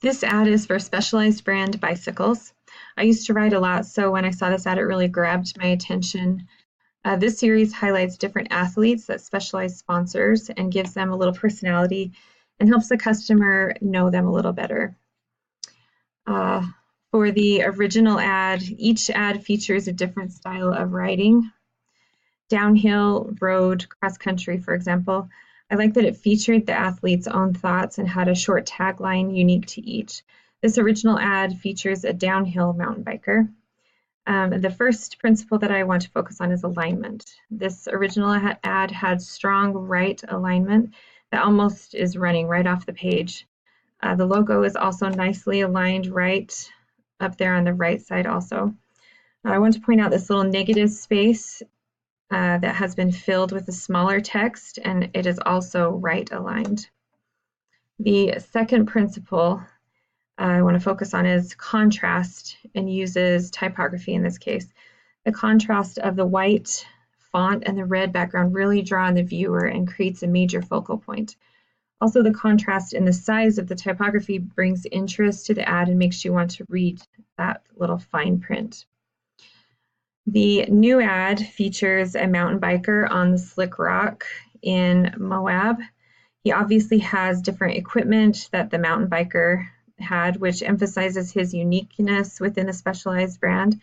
This ad is for Specialized brand bicycles. I used to ride a lot, so when I saw this ad, it really grabbed my attention. This series highlights different athletes that Specialized sponsors and gives them a little personality and helps the customer know them a little better. Uh, for the original ad, each ad features a different style of riding. Downhill, road, cross country, for example. I like that it featured the athlete's own thoughts and had a short tagline unique to each. This original ad features a downhill mountain biker. The first principle that I want to focus on is alignment. This original ad had strong right alignment that almost is running right off the page. The logo is also nicely aligned right up there on the right side also. I want to point out this little negative space that has been filled with a smaller text, and it is also right aligned. The second principle I want to focus on is contrast and uses typography in this case. The contrast of the white font and the red background really draw on the viewer and creates a major focal point. Also, the contrast in the size of the typography brings interest to the ad and makes you want to read that little fine print. The new ad features a mountain biker on the slick rock in Moab. He obviously has different equipment that the mountain biker had, which emphasizes his uniqueness within the Specialized brand.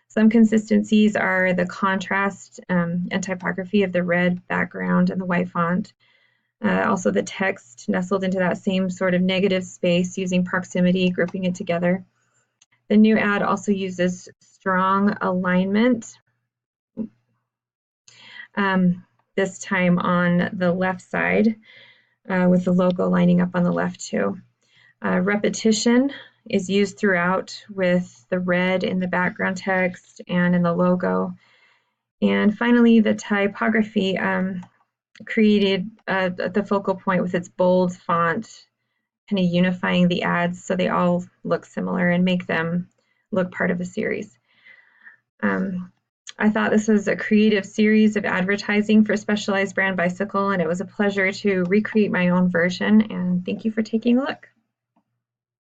Some consistencies are the contrast and typography of the red background and the white font. Also the text nestled into that same sort of negative space using proximity, grouping it together. The new ad also uses strong alignment, this time on the left side, with the logo lining up on the left too. Repetition is used throughout with the red in the background text and in the logo. And finally, the typography created the focal point with its bold font, kind of unifying the ads so they all look similar and make them look part of the series. I thought this was a creative series of advertising for Specialized brand bicycle, and it was a pleasure to recreate my own version, and thank you for taking a look.